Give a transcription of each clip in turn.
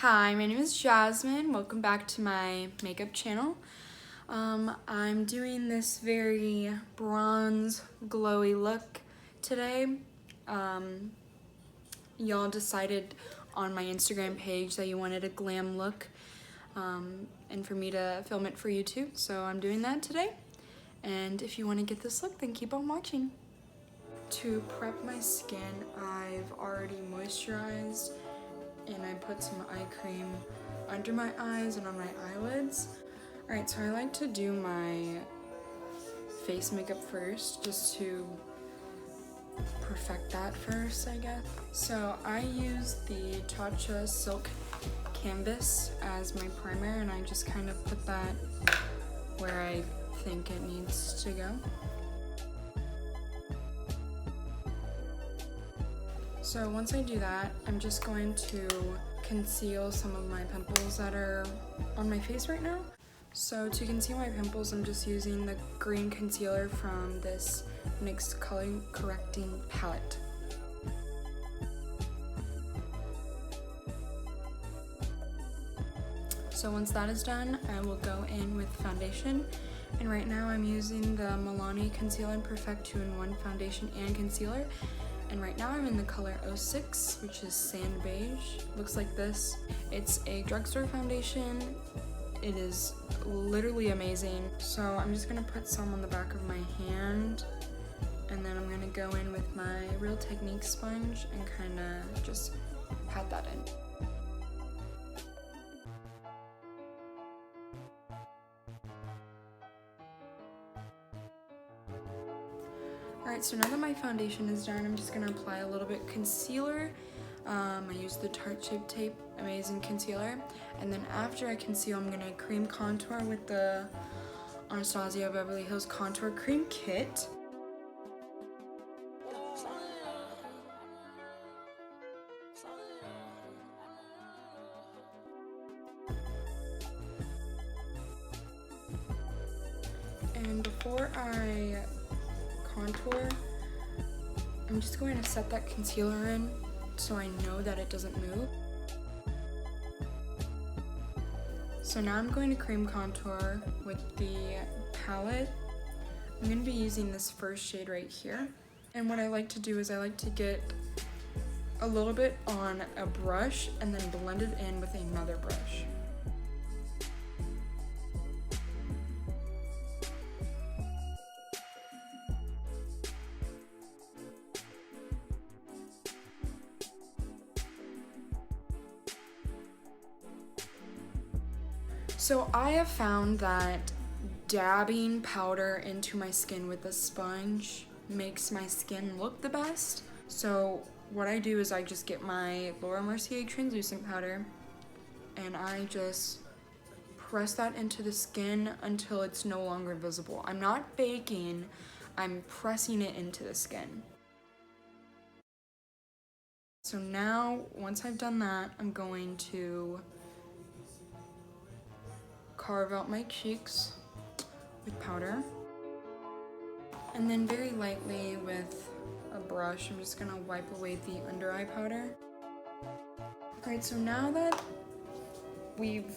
Hi, my name is Jasmine. Welcome back to my makeup channel. I'm doing this very bronze glowy look today. Y'all decided on my Instagram page that you wanted a glam look and for me to film it for you too. So I'm doing that today. And if you want to get this look, then keep on watching. To prep my skin, I've already moisturized and I put some eye cream under my eyes and on my eyelids. Alright, so I like to do my face makeup first, just to perfect that first, I guess. So I use the Tatcha Silk Canvas as my primer, and I just kind of put that where I think it needs to go. So once I do that, I'm just going to conceal some of my pimples that are on my face right now. So to conceal my pimples, I'm just using the green concealer from this NYX Color Correcting palette. So once that is done, I will go in with foundation. And right now I'm using the Milani Conceal and Perfect 2-in-1 foundation and concealer. And right now I'm in the color 06, which is sand beige. Looks like this. It's a drugstore foundation. It is literally amazing. So I'm just gonna put some on the back of my hand, and then I'm gonna go in with my Real Technique sponge and kinda just pat that in. Alright, so now that my foundation is done, I'm just going to apply a little bit concealer. I use the Tarte Shape Tape Amazing Concealer. And then after I conceal, I'm going to cream contour with the Anastasia Beverly Hills Contour Cream Kit. And before I contour, I'm just going to set that concealer in so I know that it doesn't move. So now I'm going to cream contour with the palette. I'm going to be using this first shade right here. And what I like to do is I like to get a little bit on a brush and then blend it in with another brush. So I have found that dabbing powder into my skin with a sponge makes my skin look the best. So what I do is I just get my Laura Mercier translucent powder and I just press that into the skin until it's no longer visible. I'm not baking, I'm pressing it into the skin. So now, once I've done that, I'm going to carve out my cheeks with powder, and then very lightly with a brush I'm just gonna wipe away the under eye powder. Alright, so now that we've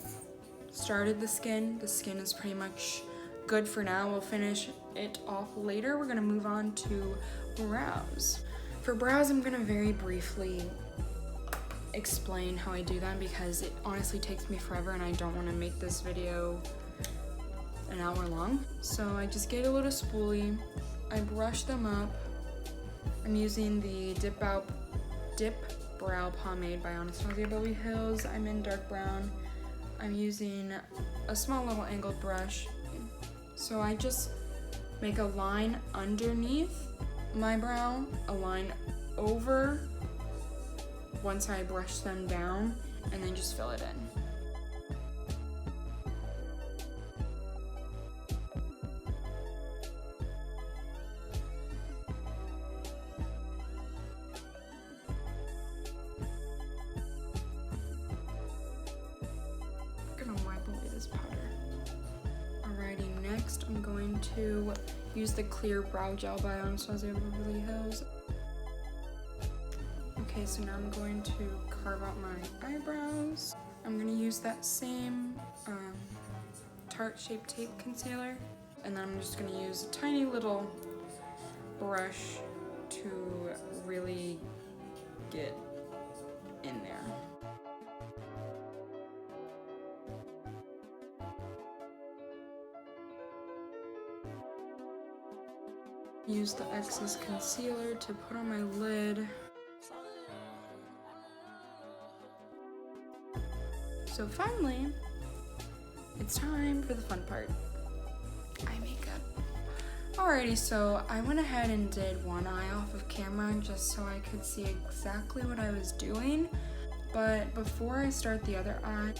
started the skin is pretty much good for now. We'll finish it off later. We're gonna move on to brows. For brows, I'm gonna very briefly explain how I do that because it honestly takes me forever and I don't want to make this video an hour long. So I just get a little spoolie, I brush them up. I'm using the Dip Brow Pomade by Anastasia Beverly Hills. I'm in dark brown. I'm using a small little angled brush. So I just make a line underneath my brow, a line over once I brush them down, and then just fill it in. I'm gonna wipe away this powder. Alrighty, next I'm going to use the clear brow gel by Anastasia Beverly Hills. Okay, so now I'm going to carve out my eyebrows. I'm gonna use that same Tarte Shape Tape concealer, and then I'm just gonna use a tiny little brush to really get in there. Use the excess concealer to put on my lid. So finally, it's time for the fun part, eye makeup. Alrighty, so I went ahead and did one eye off of camera just so I could see exactly what I was doing. But before I start the other eye,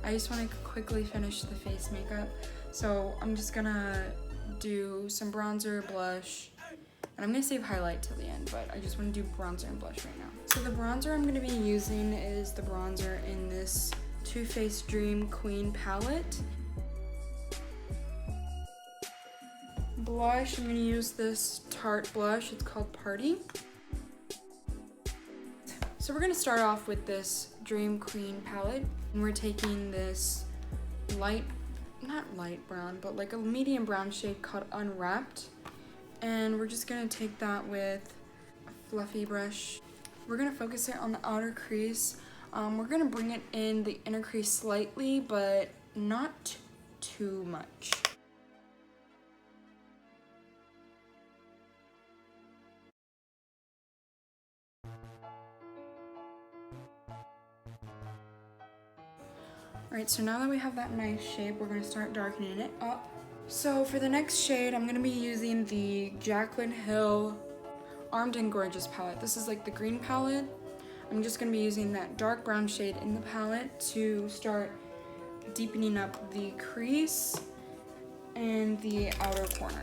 I just want to quickly finish the face makeup. So I'm just gonna do some bronzer, blush, and I'm gonna save highlight till the end, but I just want to do bronzer and blush right now. So the bronzer I'm gonna be using is the bronzer in this Too Faced Dream Queen palette. Blush, I'm gonna use this Tarte blush, it's called Party. So we're gonna start off with this Dream Queen palette, and we're taking this not light brown, but like a medium brown shade called Unwrapped, and we're just gonna take that with a fluffy brush. We're gonna focus it on the outer crease. We're gonna bring it in the inner crease slightly, but not too much. Alright, so now that we have that nice shape, we're going to start darkening it up. So for the next shade, I'm going to be using the Jaclyn Hill Armed and Gorgeous palette. This is like the green palette. I'm just going to be using that dark brown shade in the palette to start deepening up the crease and the outer corner.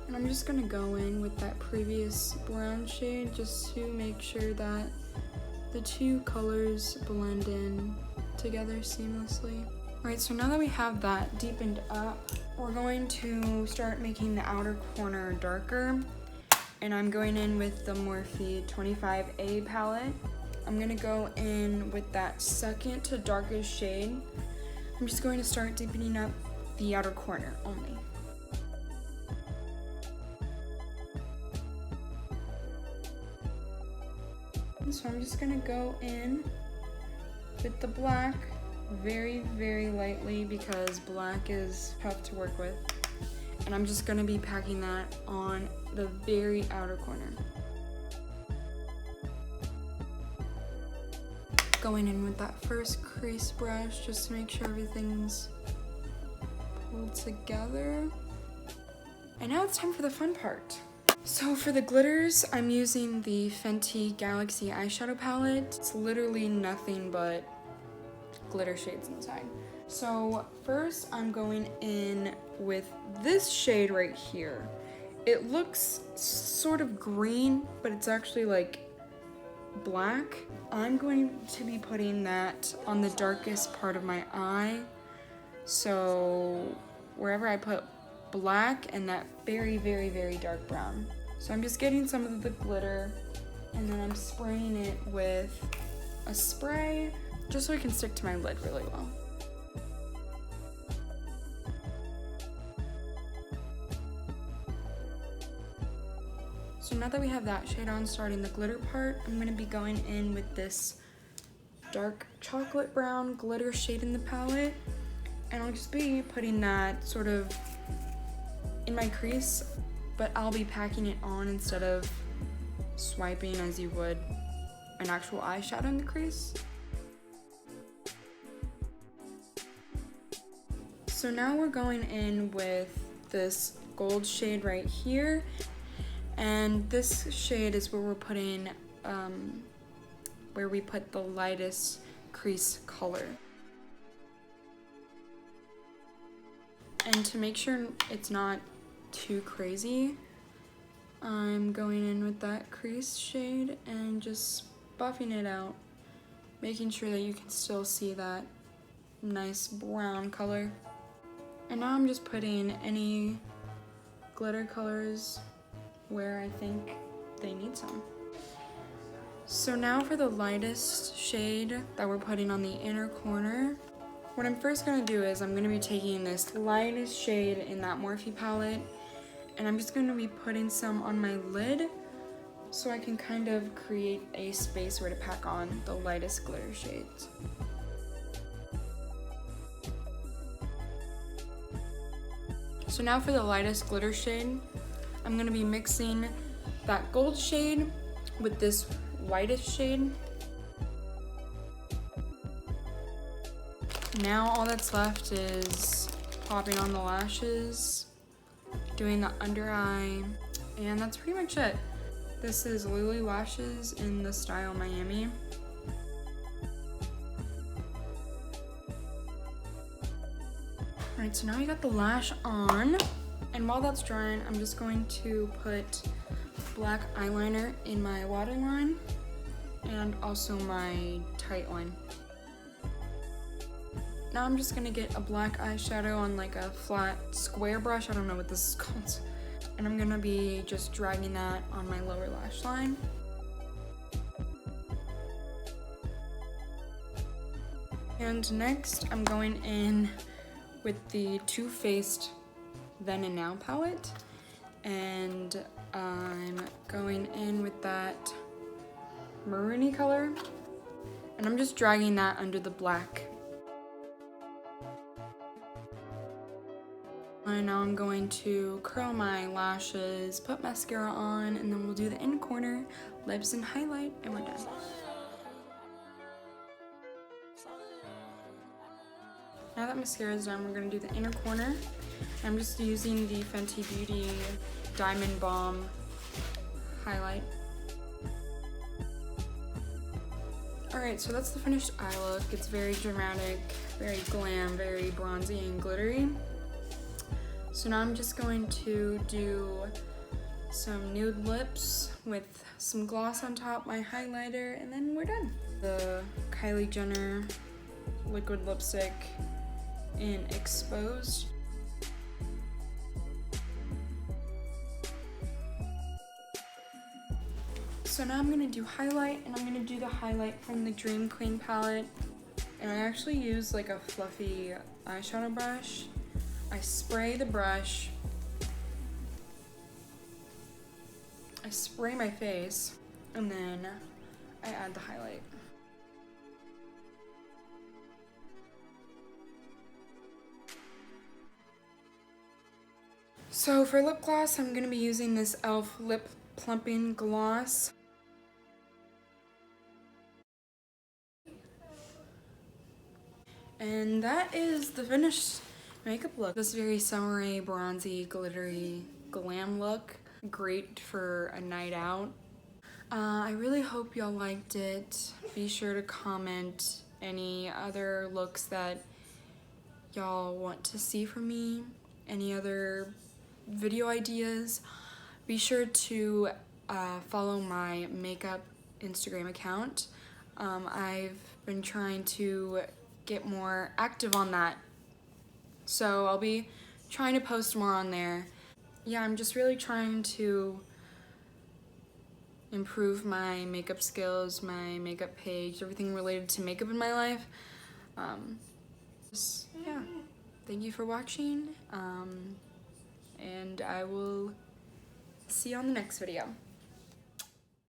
And I'm just gonna go in with that previous brown shade just to make sure that the two colors blend in together seamlessly. Alright, so now that we have that deepened up, we're going to start making the outer corner darker. And I'm going in with the Morphe 25A palette. I'm gonna go in with that second to darkest shade. I'm just going to start deepening up the outer corner only. So I'm just gonna go in with the black very, very lightly because black is tough to work with. And I'm just gonna be packing that on the very outer corner. Going in with that first crease brush just to make sure everything's pulled together. And now it's time for the fun part. So for the glitters, I'm using the Fenty Galaxy eyeshadow palette. It's literally nothing but glitter shades inside. So first I'm going in with this shade right here. It looks sort of green, but it's actually like black. I'm going to be putting that on the darkest part of my eye. So wherever I put black and that very, very, very dark brown. So I'm just getting some of the glitter and then I'm spraying it with a spray just so it can stick to my lid really well. So now that we have that shade on, starting the glitter part, I'm gonna be going in with this dark chocolate brown glitter shade in the palette. And I'll just be putting that sort of in my crease, but I'll be packing it on instead of swiping as you would an actual eyeshadow in the crease. So now we're going in with this gold shade right here. And this shade is where we're putting, where we put the lightest crease color. And to make sure it's not too crazy, I'm going in with that crease shade and just buffing it out, making sure that you can still see that nice brown color. And now I'm just putting any glitter colors where I think they need some. So now for the lightest shade that we're putting on the inner corner. What I'm first gonna do is I'm gonna be taking this lightest shade in that Morphe palette, and I'm just gonna be putting some on my lid so I can kind of create a space where to pack on the lightest glitter shades. So now for the lightest glitter shade, I'm gonna be mixing that gold shade with this whitest shade. Now all that's left is popping on the lashes, doing the under eye, and that's pretty much it. This is Lily Lashes in the style Miami. Alright, so now we got the lash on, and while that's drying, I'm just going to put black eyeliner in my waterline and also my tight line. Now I'm just gonna get a black eyeshadow on like a flat square brush, I don't know what this is called, and I'm gonna be just dragging that on my lower lash line. And next I'm going in with the Too Faced Then and Now palette, and I'm going in with that maroony color, and I'm just dragging that under the black. And now I'm going to curl my lashes, put mascara on, and then we'll do the inner corner, lips, and highlight, and we're done. Now that mascara is done, we're going to do the inner corner. I'm just using the Fenty Beauty Diamond Bomb highlight. Alright, so that's the finished eye look. It's very dramatic, very glam, very bronzy and glittery. So now I'm just going to do some nude lips with some gloss on top, my highlighter, and then we're done. The Kylie Jenner liquid lipstick in Exposed. So now I'm gonna do highlight, and I'm gonna do the highlight from the Dream Queen palette. And I actually use like a fluffy eyeshadow brush. I spray the brush, I spray my face, and then I add the highlight. So for lip gloss, I'm gonna be using this e.l.f. Lip Plumping Gloss. And that is the finished makeup look. This very summery, bronzy, glittery, glam look. Great for a night out. I really hope y'all liked it. Be sure to comment any other looks that y'all want to see from me, any other video ideas. Be sure to follow my makeup Instagram account. I've been trying to get more active on that, so I'll be trying to post more on there. Yeah, I'm just really trying to improve my makeup skills, my makeup page, everything related to makeup in my life. Yeah, thank you for watching, and I will see you on the next video.